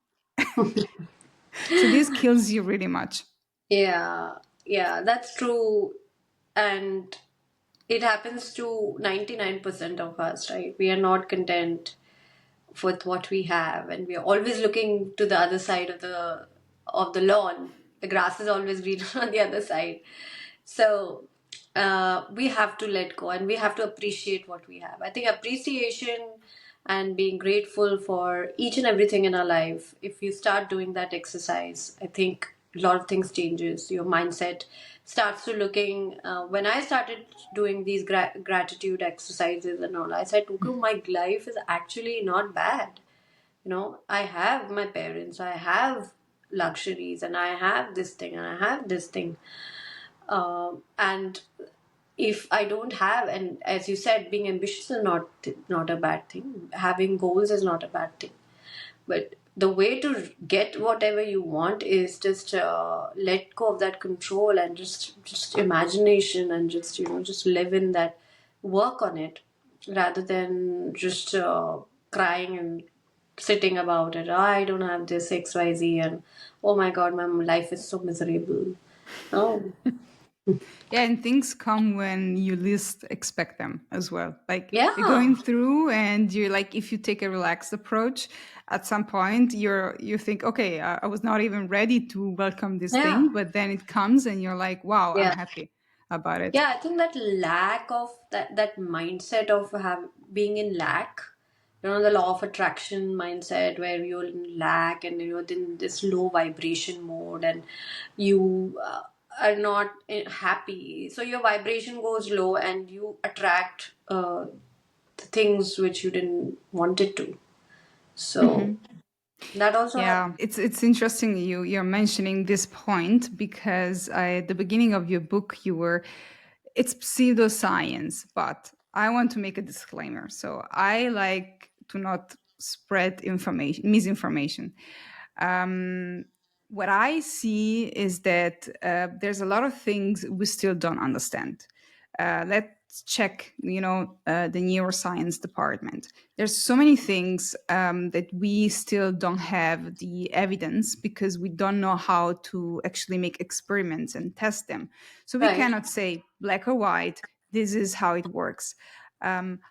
So this kills you really much. Yeah. Yeah. That's true. And it happens to 99% of us, right? We are not content with what we have, and we are always looking to the other side of the lawn. The grass is always greener on the other side. So we have to let go and we have to appreciate what we have. I think appreciation and being grateful for each and everything in our life, if you start doing that exercise, I think a lot of things changes. Your mindset starts to looking. When I started doing these gratitude exercises and all, I said, okay, my life is actually not bad. I have my parents, I have luxuries, and I have this thing, and I have this thing. And if I don't have, and as you said, being ambitious is not a bad thing. Having goals is not a bad thing. But the way to get whatever you want is just let go of that control and just imagination, and just live in that, work on it, rather than just crying and sitting about it. I don't have this XYZ, and oh my God, my life is so miserable. Oh, Yeah, and things come when you least expect them as well. Like you're yeah, going through, and you're like, if you take a relaxed approach, at some point you think, okay, I was not even ready to welcome this yeah, thing, but then it comes, and you're like, wow, I'm yeah. happy about it. Yeah, I think that lack of that mindset of being in lack, the law of attraction mindset where you're in lack and you're in this low vibration mode, and you are not happy. So your vibration goes low and you attract the things which you didn't want it to. So that also Yeah, happens. it's interesting you're mentioning this point, because at the beginning of your book you were, it's pseudoscience, but I want to make a disclaimer. So I like to not spread information, misinformation. Um, what I see is that there's a lot of things we still don't understand. Let's check, the neuroscience department. There's so many things that we still don't have the evidence, because we don't know how to actually make experiments and test them. So we Right, cannot say black or white, this is how it works.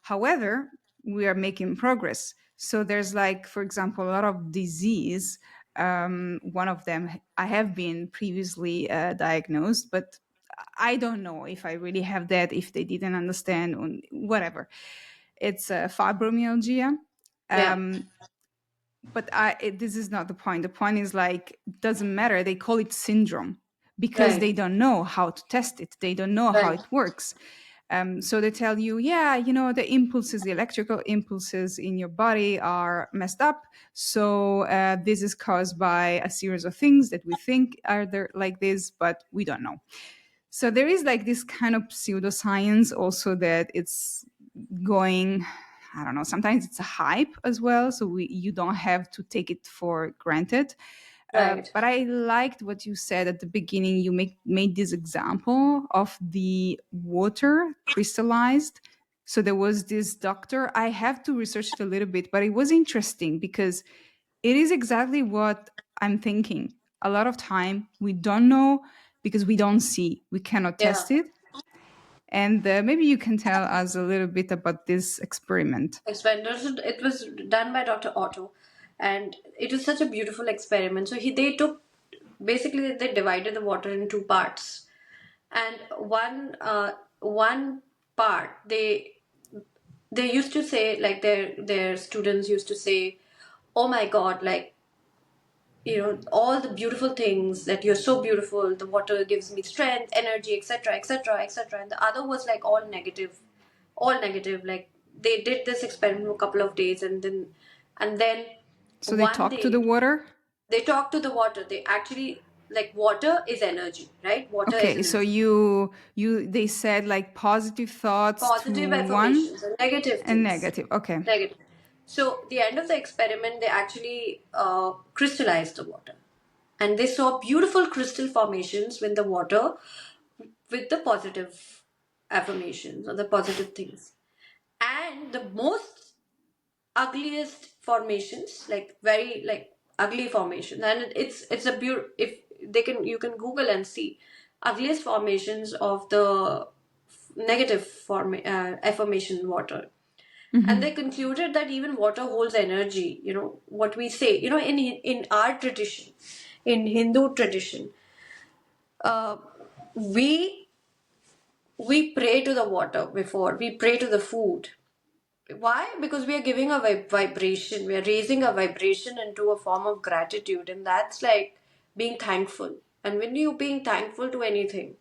However, we are making progress. So there's like, for example, a lot of disease. One of them, I have been previously diagnosed, but I don't know if I really have that, if they didn't understand, or whatever. It's fibromyalgia. yeah, Um, but this is not the point. The point is like, doesn't matter. They call it syndrome because right, they don't know how to test it. They don't know how right, it works. So they tell you, yeah, the impulses, the electrical impulses in your body are messed up. So this is caused by a series of things that we think are there like this, but we don't know. So there is like this kind of pseudoscience also that it's going, I don't know, sometimes it's a hype as well. So you don't have to take it for granted. Right. But I liked what you said at the beginning. You made this example of the water crystallized. So there was this doctor. I have to research it a little bit, but it was interesting because it is exactly what I'm thinking. A lot of time we don't know because we don't see, we cannot Yeah. test it. And maybe you can tell us a little bit about this experiment. Experiments. It was done by Dr. Otto, and it was such a beautiful experiment. So they took, basically they divided the water in two parts, and one part they used to say, like their students used to say, "Oh my God, like, all the beautiful things, that you're so beautiful, the water gives me strength, energy, etc., etc., etc." And the other was like all negative. Like, they did this experiment for a couple of days, and then So they one talk to the day water. they talked to the water. They actually, like, water is energy, right? Water is Okay, so energy. you they said like positive thoughts to Positive one affirmations and negative and things. negative. Okay. Negative. So the end of the experiment, they actually crystallized the water, and they saw beautiful crystal formations when the water, with the positive affirmations or the positive things, and the most ugliest formations, like very like ugly formations. And it's a beautiful, if they can, you can Google and see ugliest formations of the negative affirmation water. And they Hmm. concluded that even water holds energy. What we say, in our tradition, in Hindu tradition, uh, we we pray to the water before we pray to the food. Why? Because we are giving a vibration, we are raising a vibration into a form of gratitude, and that's like being thankful. And when you're being thankful to anything,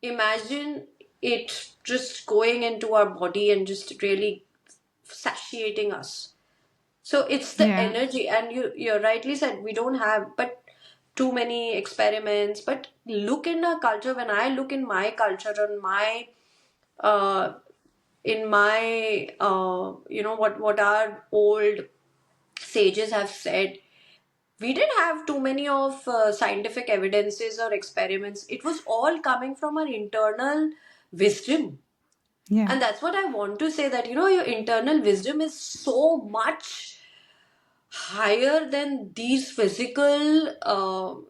imagine it just going into our body and just really satiating us. So it's the Yeah. energy, and you rightly said we don't have but too many experiments. But look in our culture. When I look in my culture and my uh, in my what our old sages have said, we didn't have too many of scientific evidences or experiments. It was all coming from our internal wisdom. Yeah. And that's what I want to say, that your internal wisdom is so much higher than these physical.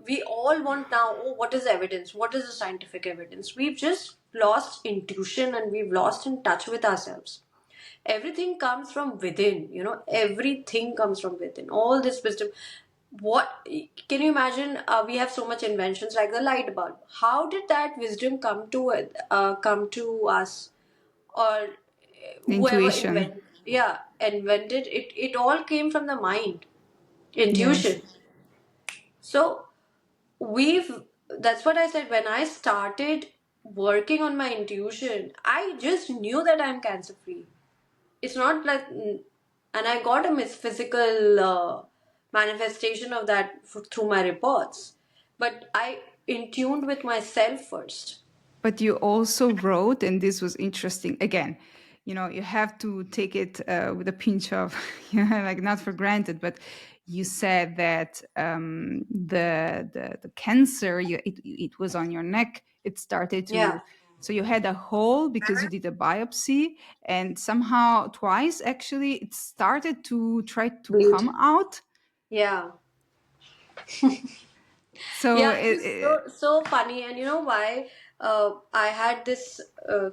We all want now, oh, what is evidence, what is the scientific evidence? We've just lost intuition, and we've lost in touch with ourselves. Everything comes from within. Everything comes from within, all this wisdom. What can you imagine? We have so much inventions like the light bulb. How did that wisdom come to us? Or The whoever intuition. invented it, it all came from the mind, Yes. intuition. So we've that's what I said. When I started working on my intuition, I just knew that I'm cancer free. It's not like, and I got a physical manifestation of that through my reports. But I in tuned with myself first. But you also wrote, and this was interesting. Again, you have to take it with a pinch of, like not for granted. But you said that the cancer, it was on your neck. It started Yeah, to. So you had a hole because you did a biopsy, and somehow twice actually it started to try to bleed. come out. Yeah. So Yeah, it was so funny. And you know why? I had this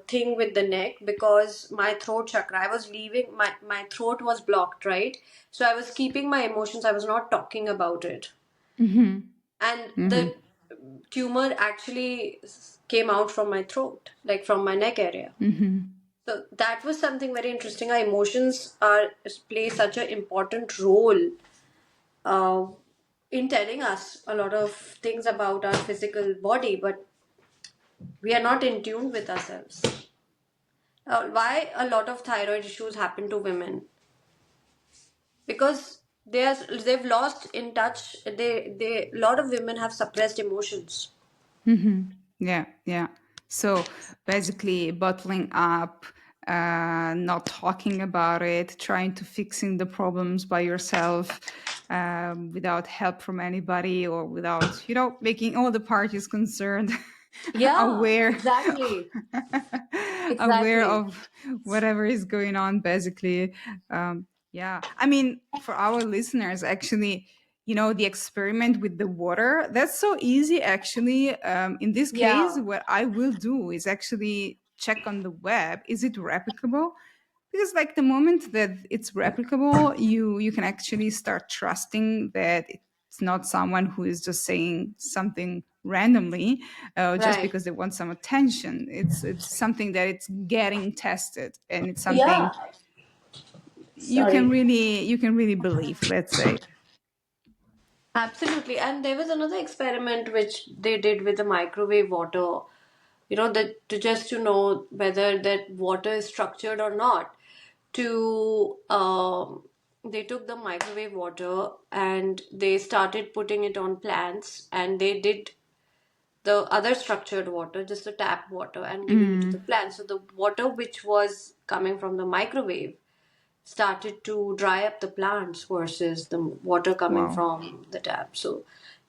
thing with the neck because my throat chakra. I was leaving my throat was blocked, right? So I was keeping my emotions. I was not talking about it, Mhm. and Mhm. the tumor actually came out from my throat, like from my neck area. Mhm. So that was something very interesting. Our emotions are play such an important role uh, in telling us a lot of things about our physical body, but we are not in tune with ourselves. Why a lot of thyroid issues happen to women? Because they've lost in touch. A lot of women have suppressed emotions. Yeah, yeah. So basically, bottling up, not talking about it, trying to fixing the problems by yourself, without help from anybody, or without, making all the parties concerned Yeah, aware exactly. aware Exactly. of whatever is going on, basically. Yeah, I mean, for our listeners, actually, the experiment with the water, that's so easy, actually. In this case, Yeah. what I will do is actually check on the web, is it replicable? Because like the moment that it's replicable, you can actually start trusting that it's not someone who is just saying something randomly, just Right. because they want some attention. It's something that it's getting tested, and it's something Yeah. Sorry. you can really believe, let's say. Absolutely. And there was another experiment which they did with the microwave water, that to know whether that water is structured or not. To They took the microwave water and they started putting it on plants, and they did the other structured water, just the tap water, and giving it to the Mm, plants. So the water which was coming from the microwave started to dry up the plants versus the water coming wow. from the tap. So,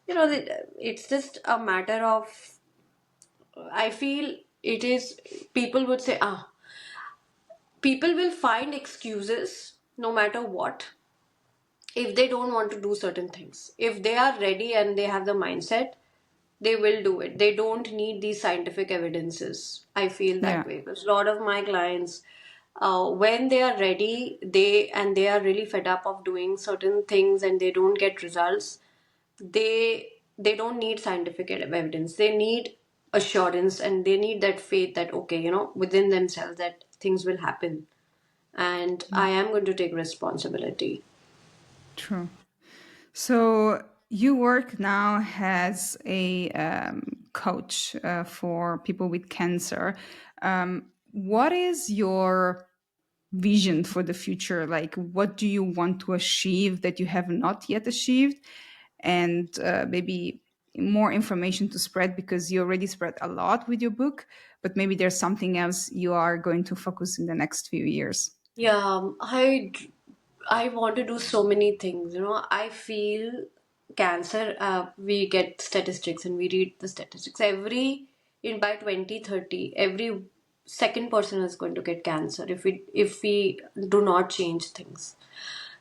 it's just a matter of, I feel it is, people would say, people will find excuses no matter what if they don't want to do certain things. If they are ready and they have the mindset, they will do it. They don't need these scientific evidences. I feel that Yeah, way because a lot of my clients, when they are ready, they are really fed up of doing certain things and they don't get results. They don't need scientific evidence. They need assurance and they need that faith that okay, within themselves that things will happen and yeah, I am going to take responsibility. true. So you work now as a coach for people with cancer. What is your vision for the future? Like, what do you want to achieve that you have not yet achieved? And maybe more information to spread, because you already spread a lot with your book, but maybe there's something else you are going to focus in the next few years. Yeah, I want to do so many things. I feel cancer. We get statistics and we read the statistics. In by 2030, every second person is going to get cancer if we do not change things.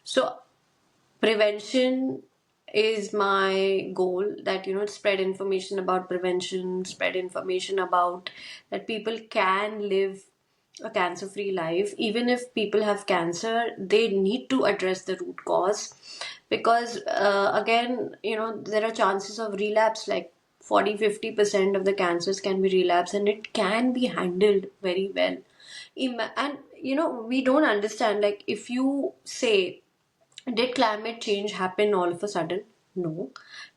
So prevention is my goal, that spread information about prevention, spread information about that people can live a cancer free life. Even if people have cancer, they need to address the root cause, because again, there are chances of relapse, like 40-50% of the cancers can be relapse and it can be handled very well. And we don't understand, like if you say, did climate change happen all of a sudden? No.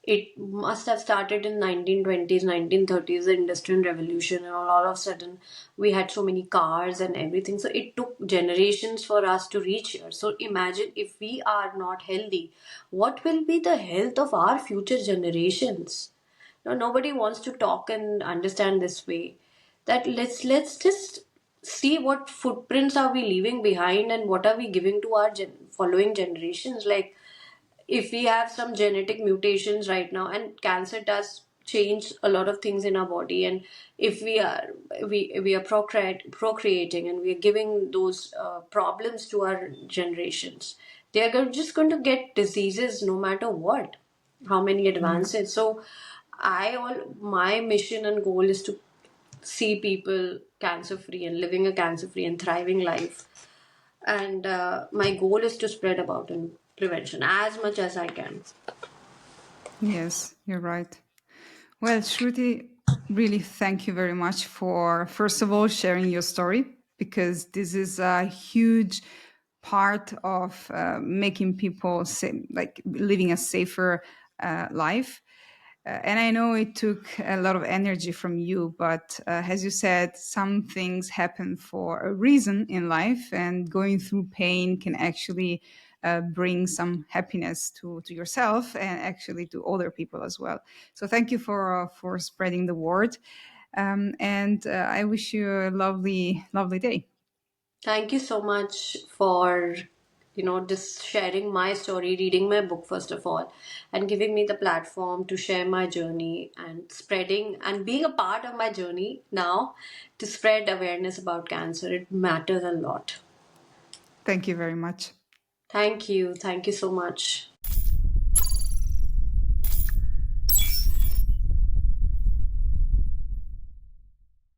It must have started in 1920s, 1930s, the Industrial Revolution, and all of a sudden we had so many cars and everything. So it took generations for us to reach here. So imagine if we are not healthy, what will be the health of our future generations? No, nobody wants to talk and understand this way. That let's just see what footprints are we leaving behind and what are we giving to our following generations. Like if we have some genetic mutations right now, and cancer does change a lot of things in our body, and if we are procreating and we are giving those problems to our generations, they are just going to get diseases no matter what, how many Yeah. advances. So my mission and goal is to see people cancer free and living a cancer free and thriving life. And my goal is to spread about in prevention as much as I can. Yes, you're right. Well, Shruti, really thank you very much for, first of all, sharing your story, because this is a huge part of making people say, like living a safer life. And I know it took a lot of energy from you, but as you said, some things happen for a reason in life, and going through pain can actually bring some happiness to yourself and actually to other people as well. So thank you for spreading the word, and I wish you a lovely lovely day. Thank you so much for, just sharing my story, reading my book, first of all, and giving me the platform to share my journey and spreading and being a part of my journey now to spread awareness about cancer. It matters a lot. Thank you very much. Thank you. Thank you so much.